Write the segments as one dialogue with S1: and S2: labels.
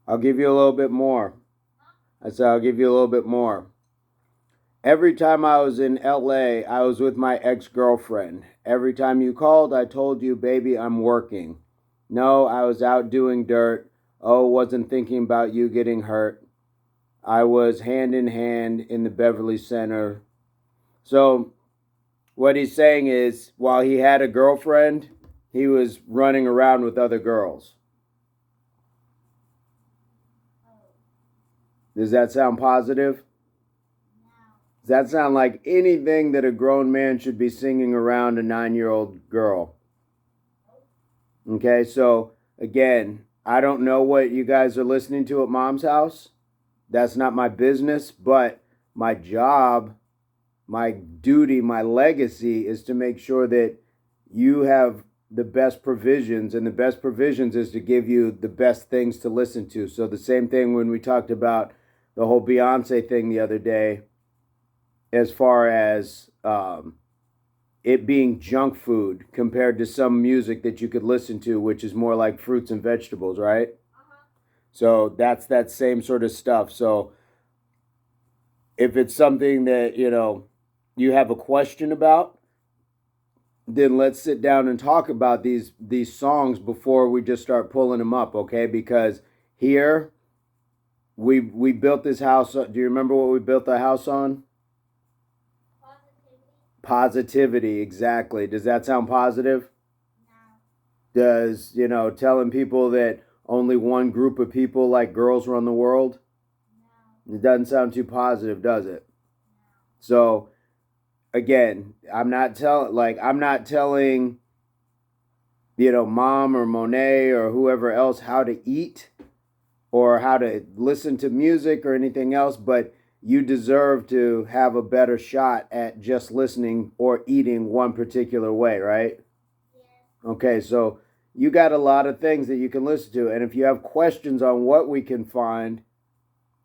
S1: I'll give you a little bit more. I said, I'll give you a little bit more. Every time I was in LA, I was with my ex girlfriend. Every time you called, I told you, baby, I'm working. No, I was out doing dirt. Oh, wasn't thinking about you getting hurt. I was hand in hand in the Beverly Center. So, what he's saying is, while he had a girlfriend, he was running around with other girls. Does that sound positive? Does that sound like anything that a grown man should be singing around a 9-year-old girl? Okay, so again, I don't know what you guys are listening to at mom's house. That's not my business, but my job, my duty, my legacy is to make sure that you have the best provisions, and the best provisions is to give you the best things to listen to. So the same thing when we talked about the whole Beyonce thing the other day, as far as it being junk food compared to some music that you could listen to, which is more like fruits and vegetables, right? So that's that same sort of stuff. So if it's something that, you have a question about, then let's sit down and talk about these songs before we just start pulling them up, okay? Because here we built this house. Do you remember what we built the house on? Positivity, exactly. Does that sound positive? No. Does, telling people that only one group of people like girls run the world? No. It doesn't sound too positive, does it? No. So, again, I'm not telling, mom or Monet or whoever else how to eat or how to listen to music or anything else, but you deserve to have a better shot at just listening or eating one particular way, right? Yeah. Okay, so you got a lot of things that you can listen to. And if you have questions on what we can find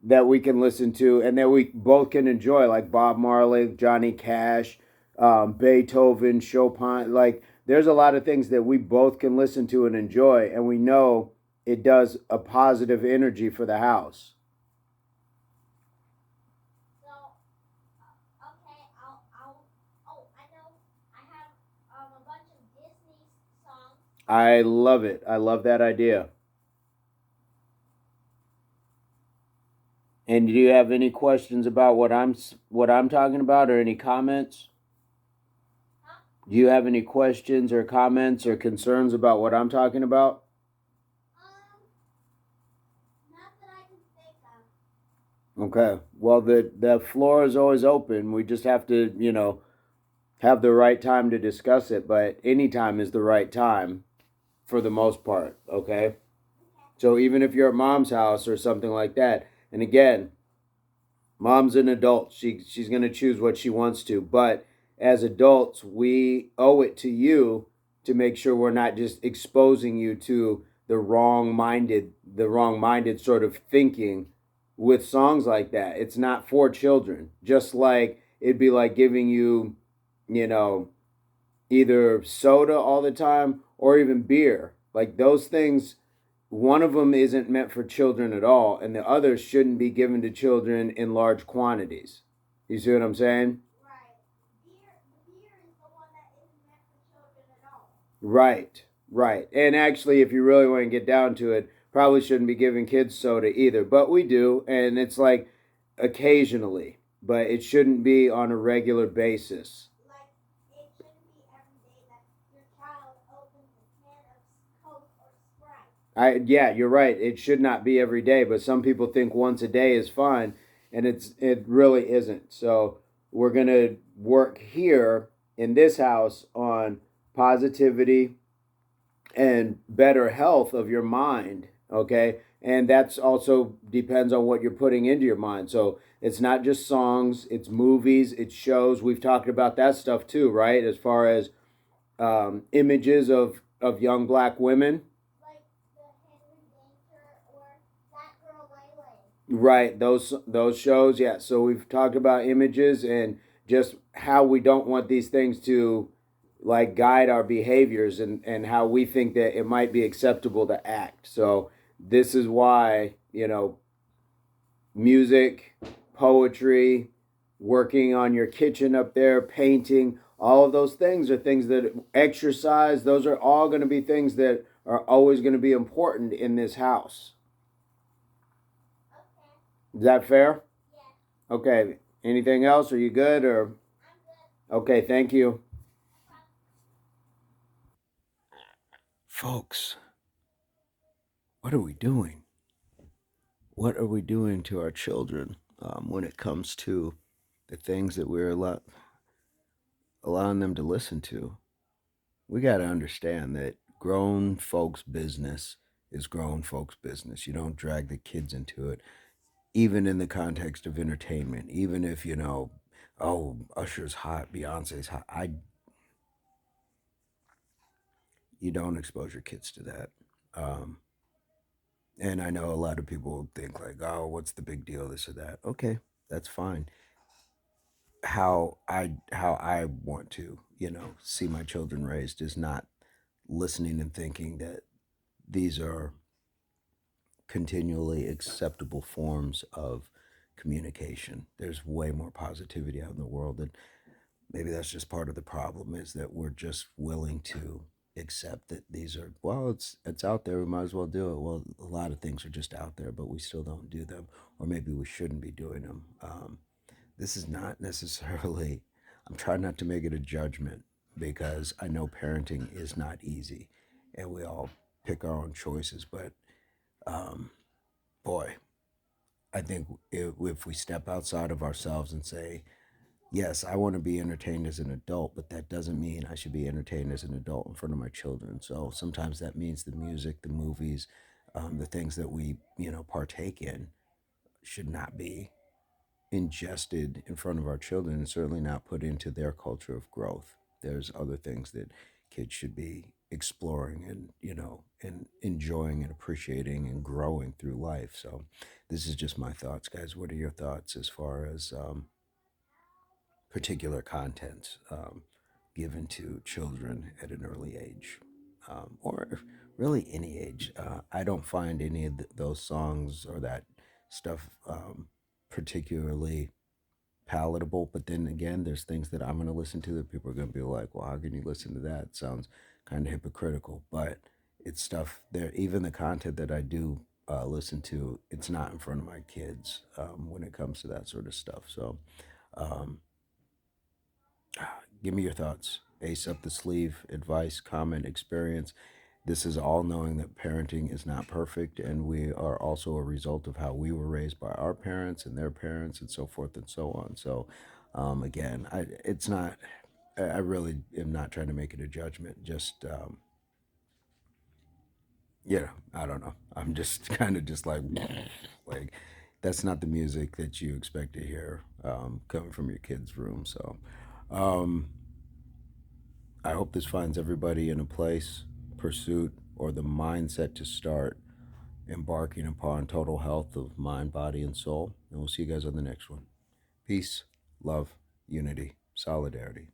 S1: that we can listen to and that we both can enjoy, like Bob Marley, Johnny Cash, Beethoven, Chopin, like there's a lot of things that we both can listen to and enjoy. And we know it does a positive energy for the house. I love it. I love that idea. And do you have any questions about what I'm talking about, or any comments? Do you have any questions or comments or concerns about what I'm talking about? Not that I can think of. Okay. Well, the floor is always open. We just have to, have the right time to discuss it. But any time is the right time, for the most part. Okay. So even if you're at mom's house or something like that, and again, mom's an adult. She's going to choose what she wants to. But as adults, we owe it to you to make sure we're not just exposing you to the wrong minded sort of thinking with songs like that. It's not for children. Just like it'd be like giving you, you know, either soda all the time or even beer. Like those things, one of them isn't meant for children at all, and the other shouldn't be given to children in large quantities. You see what I'm saying? Beer is the one that isn't meant for children at all. Right, right. And actually, if you really want to get down to it, probably shouldn't be giving kids soda either. But we do, and it's like occasionally, but it shouldn't be on a regular basis. Yeah, you're right. It should not be every day, but some people think once a day is fine, and it really isn't. So we're gonna work here in this house on positivity and better health of your mind. Okay, and that's also depends on what you're putting into your mind. So it's not just songs; it's movies, it's shows. We've talked about that stuff too, right? As far as images of young black women. Right, those shows, yeah. So we've talked about images and just how we don't want these things to like guide our behaviors and how we think that it might be acceptable to act. So this is why you know, music, poetry, working on your kitchen up there, painting, all of those things are things that exercise, those are all going to be things that are always going to be important in this house. Is that fair? Okay. Anything else? Are you good or okay, thank you. Folks, what are we doing? What are we doing to our children when it comes to the things that we're allowing them to listen to? We got to understand that grown folks' business is grown folks' business. You don't drag the kids into it, even in the context of entertainment. Even if oh, Usher's hot, Beyonce's hot. You don't expose your kids to that. Um, and I know a lot of people think like, oh, what's the big deal? This or that. Okay, that's fine. How I want to see my children raised is not listening and thinking that these are continually acceptable forms of communication. There's way more positivity out in the world, and maybe that's just part of the problem is that we're just willing to accept that these are it's out there. We might as well do it. Well, a lot of things are just out there, but we still don't do them, or maybe we shouldn't be doing them. This is not necessarily. I'm trying not to make it a judgment because I know parenting is not easy, and we all pick our own choices, but um, boy, I think if we step outside of ourselves and say, yes, I want to be entertained as an adult, but that doesn't mean I should be entertained as an adult in front of my children. So sometimes that means the music, the movies, the things that we, partake in should not be ingested in front of our children and certainly not put into their culture of growth. There's other things that kids should be exploring and and enjoying and appreciating and growing through life. So this is just my thoughts, guys. What are your thoughts as far as particular content given to children at an early age, or really any age? I don't find any of those songs or that stuff particularly palatable. But then again, there's things that I'm going to listen to that people are going to be like, well, how can you listen to that? It sounds kind of hypocritical, but it's stuff there. Even the content that I do listen to, it's not in front of my kids when it comes to that sort of stuff. So, um, give me your thoughts. Ace up the sleeve, advice, comment, experience. This is all knowing that parenting is not perfect, and we are also a result of how we were raised by our parents and their parents, and so forth and so on. So, again, it's not. I really am not trying to make it a judgment. Just, I don't know. I'm just kind of just like that's not the music that you expect to hear coming from your kid's room. So, um, I hope this finds everybody in a place, pursuit, or the mindset to start embarking upon total health of mind, body, and soul. And we'll see you guys on the next one. Peace, love, unity, solidarity.